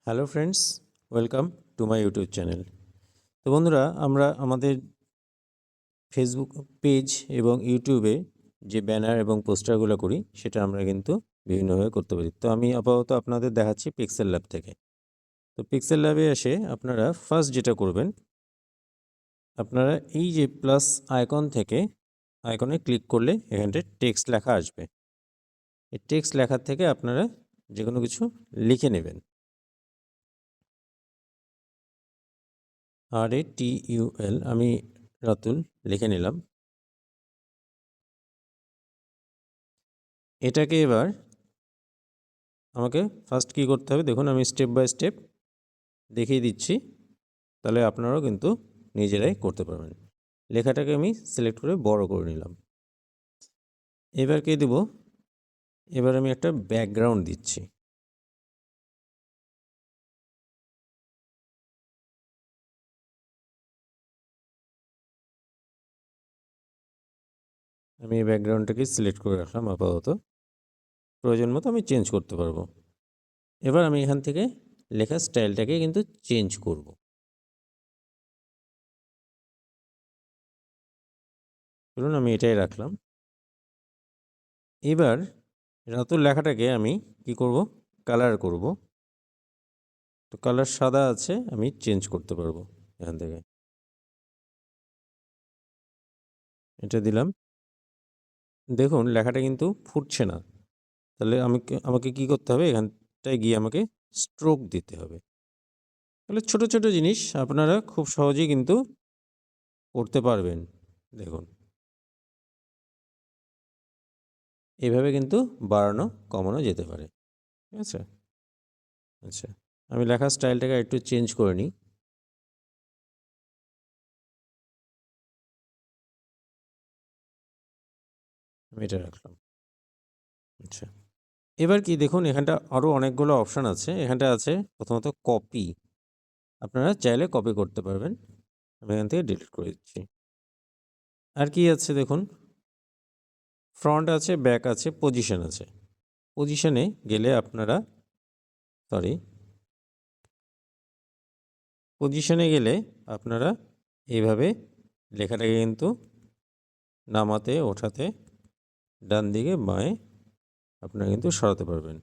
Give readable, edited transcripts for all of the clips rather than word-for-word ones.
Hello friends, welcome to my YouTube channel. তো বন্ধুরা, আমরা আমাদের ফেসবুক পেজ এবং ইউটিউবে যে ব্যানার এবং পোস্টারগুলো করি সেটা আমরা কিন্তু বিভিন্নভাবে করতে পারি। তো আমি আপাতত আপনাদের দেখাচ্ছি পিক্সেল ল্যাব থেকে। তো পিক্সেল ল্যাবে এসে আপনারা ফার্স্ট যেটা করবেন, আপনারা এই যে প্লাস আইকন থেকে আইকনে ক্লিক করলে এখানটায় টেক্সট লেখা আসবে। এই টেক্সট লেখার থেকে আপনারা যে কোনো কিছু লিখে নেবেন। RATUL আমি রাতুল লিখে নিলাম। এটাকে এবার আমাকে ফার্স্ট কী করতে হবে দেখুন, আমি স্টেপ বাই স্টেপ দেখিয়ে দিচ্ছি, তাহলে আপনারাও কিন্তু নিজেরাই করতে পারবেন। লেখাটাকে আমি সিলেক্ট করে বড় করে নিলাম। এবার কে দেব, এবার আমি একটা ব্যাকগ্রাউন্ড দিচ্ছি। আমি এই ব্যাকগ্রাউন্ডটাকে সিলেক্ট করে রাখলাম আপাতত, প্রয়োজন মতো আমি চেঞ্জ করতে পারবো। এবার আমি এখান থেকে লেখার স্টাইলটাকে কিন্তু চেঞ্জ করব। চলুন আমি এটাই রাখলাম। এবার রাতুল লেখাটাকে আমি কি করব, কালার করব। তো কালার সাদা আছে, আমি চেঞ্জ করতে পারবো এখান থেকে। এটা দিলাম। দেখুন লেখাটা কিন্তু ফুটছে না, তাহলে আমাকে কি করতে হবে, এখানটায় গিয়ে আমাকে স্ট্রোক দিতে হবে। তাহলে ছোট ছোট জিনিস আপনারা খুব সহজেই কিন্তু করতে পারবেন। দেখুন এভাবে কিন্তু বাড়ানো কমানো যেতে পারে। ঠিক আছে, আচ্ছা আমি লেখার স্টাইলটাকে একটু চেঞ্জ করে নিই। আমি এটা রাখলাম। আচ্ছা, এবার কি দেখুন, এখানটা আরও অনেকগুলো অপশান আছে। এখানটা আছে প্রথমত কপি, আপনারা চাইলে কপি করতে পারবেন। আমি এখান থেকে ডিলিট করে দিচ্ছি। আর কি আছে দেখুন, ফ্রন্ট আছে, ব্যাক আছে, পজিশন আছে। পজিশনে গেলে আপনারা পজিশনে গেলে আপনারা এইভাবে লেখাটাকে কিন্তু নামাতে ওঠাতে ডান দিকে বাঁয়ে আপনারা কিন্তু সরাতে পারবেন।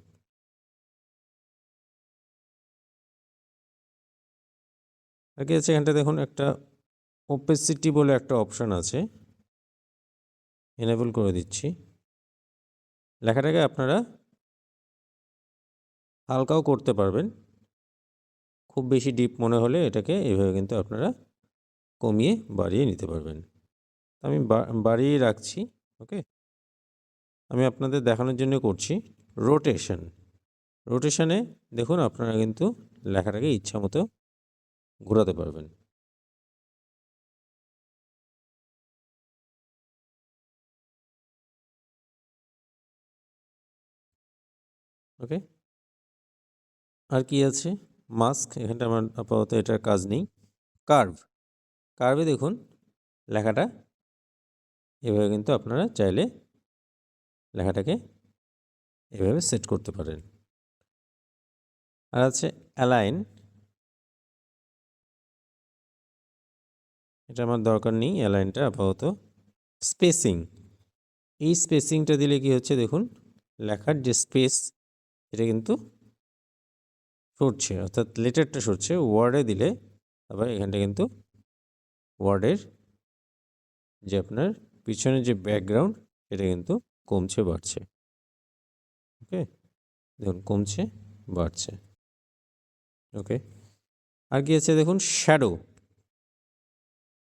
আর কি আছে এখানটা দেখুন, একটা ওপেসিটি বলে একটা অপশান আছে, এনেবল করে দিচ্ছি। লেখাটাকে আপনারা হালকাও করতে পারবেন, খুব বেশি ডিপ মনে হলে এটাকে এইভাবে কিন্তু আপনারা কমিয়ে বাড়িয়ে নিতে পারবেন। আমি বাড়িয়ে রাখছি। ওকে, আমি আপনাদের দেখানোর জন্য করছি। রোটেশনে দেখুন আপনারা কিন্তু লেখাটাকে ইচ্ছা মতো ঘোরাতে পারবেন। ওকে, আর কি আছে, মাস্ক, এখানটা আমার আপাতত এটার কাজ নেই। কার্ভে দেখুন লেখাটা এভাবে কিন্তু আপনারা চাইলে লেখাটাকে এভাবে সেট করতে পারেন। আর আছে অ্যালাইন, এটা আমার দরকার নেই অ্যালাইনটা আপাতত। স্পেসিং, এই স্পেসিংটা দিলে কি হচ্ছে দেখুন, লেখার যে স্পেস এটা কিন্তু সরছে, অর্থাৎ লেটারটা সরছে। ওয়ার্ডে দিলে আবার এখানটা কিন্তু ওয়ার্ডের যে আপনার পিছনে যে ব্যাকগ্রাউন্ড এটা কিন্তু কমছে বাড়ছে। ওকে, দেখুন কমছে বাড়ছে। ওকে, আর কি আছে দেখুন, শ্যাডো।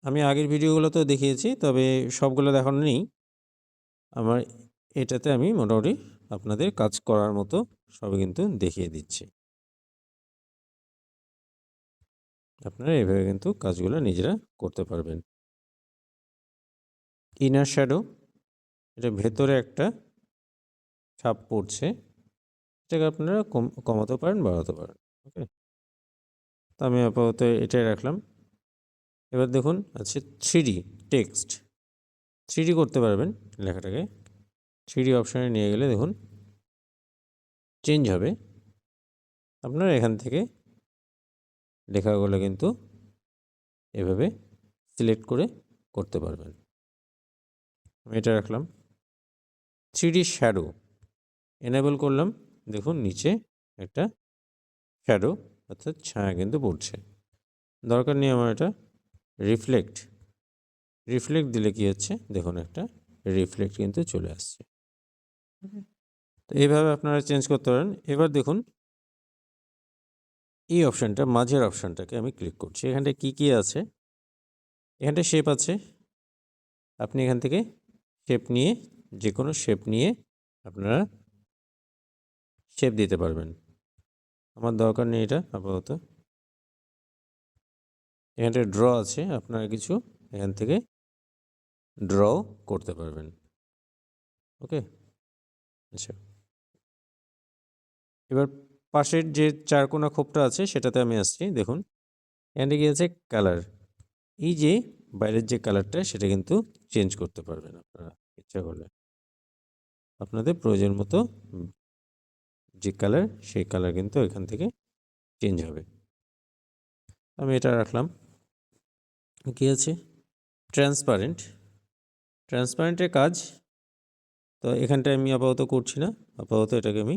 আমি আগের ভিডিওগুলোতেও দেখিয়েছি, তবে সবগুলো দেখানো নেই। আমার এটাতে আমি মোটামুটি আপনাদের কাজ করার মতো সবই কিন্তু দেখিয়ে দিচ্ছি। আপনারা এইভাবে কিন্তু কাজগুলো নিজেরা করতে পারবেন। ইনার শ্যাডো, এটা ভেতরে একটা ছাপ পড়ছে, এটাকে আপনারা কমাতে পারেন, বাড়াতে পারেন। ওকে, তো আমি আপাতত এটাই রাখলাম। এবার দেখুন আছে 3D টেক্সট। 3D করতে পারবেন লেখাটাকে। 3D অপশানে নিয়ে গেলে দেখুন চেঞ্জ হবে। আপনারা এখান থেকে লেখাগুলো কিন্তু এভাবে সিলেক্ট করে করতে পারবেন। আমি এটা রাখলাম। 3D শ্যাডো এনেবল করলাম। দেখুন নিচে একটা শ্যাডো অর্থাৎ ছায়া কিন্তু পড়ছে। দরকার নেই আমার এটা। রিফ্লেক্ট দিলে কি হচ্ছে দেখুন একটা রিফ্লেক্ট কিন্তু চলে আসছে। তো এইভাবে আপনারা চেঞ্জ করতে পারেন। এবার দেখুন এই অপশানটা, মাঝের অপশানটাকে আমি ক্লিক করছি। এখানটায় কি আছে, এখানটায় শেপ আছে। আপনি এখান থেকে শেপ নিয়ে, যে কোনো শেপ নিয়ে আপনারা শেপ দিতে পারবেন। আমার দরকার নেই এটা আপাতত। এখানটায় ড্র আছে, আপনারা কিছু এখান থেকে ড্র করতে পারবেন। ওকে, আচ্ছা। এবার পাশের যে চারকোনা খোপটা আছে সেটাতে আমি আসছি। দেখুন এখানে কি আছে, কালার। এই যে বাইরের যে কালারটা সেটা কিন্তু চেঞ্জ করতে পারবেন আপনারা ইচ্ছা করলে। আপনাদের প্রয়োজন মতো যে কালার সেই কালার কিন্তু এখান থেকে চেঞ্জ হবে। আমি এটা রাখলাম। কি আছে, ট্রান্সপারেন্টের কাজ তো এখানটায় আমি আপাতত করছি না। আপাতত এটাকে আমি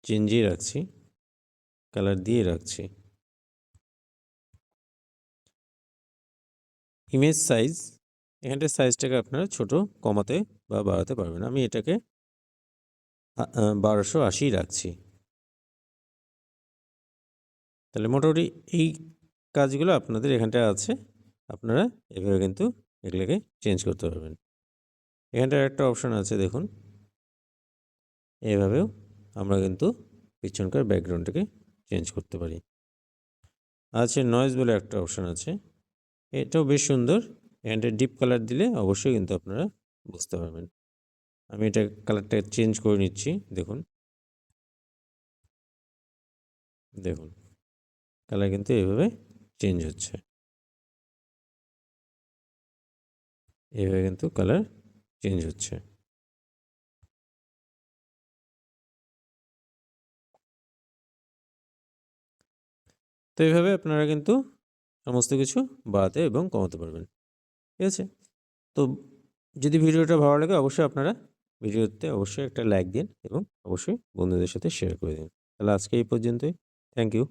চেঞ্জই রাখছি, কালার দিয়ে রাখছি। ইমেজ সাইজ, এখানটায় সাইজটাকে আপনারা ছোট কমাতে বা বাড়াতে পারবেন। আমি এটাকে 1280 রাখছি। তাহলে মোটামুটি এই কাজগুলো আপনাদের এখানটায় আছে, আপনারা এভাবে কিন্তু এগুলোকে চেঞ্জ করতে পারবেন। এখানটায় একটা অপশান আছে দেখুন, এভাবেও আমরা কিন্তু পিছনকার ব্যাকগ্রাউন্ডটাকে চেঞ্জ করতে পারি। আছে নয়েজ বলে একটা অপশান আছে, এটাও বেশ সুন্দর। এখানটায় ডিপ কালার দিলে অবশ্যই কিন্তু আপনারা বুঝতে পারবেন। আমি এটা কালারটা চেঞ্জ করে নিচ্ছি। দেখুন কালার কিন্তু এভাবে চেঞ্জ হচ্ছে, এভাবে কিন্তু কালার চেঞ্জ হচ্ছে। তো এইভাবে আপনারা কিন্তু সমস্ত কিছু বাড়াতে এবং কমাতে পারবেন। ঠিক আছে, তো যদি ভিডিওটা ভালো লাগে অবশ্যই আপনারা ভিডিওতে অবশ্যই একটা লাইক দিন এবং অবশ্যই বন্ধুদের সাথে শেয়ার করে দিন। তাহলে আজকে এই পর্যন্তই। Thank you.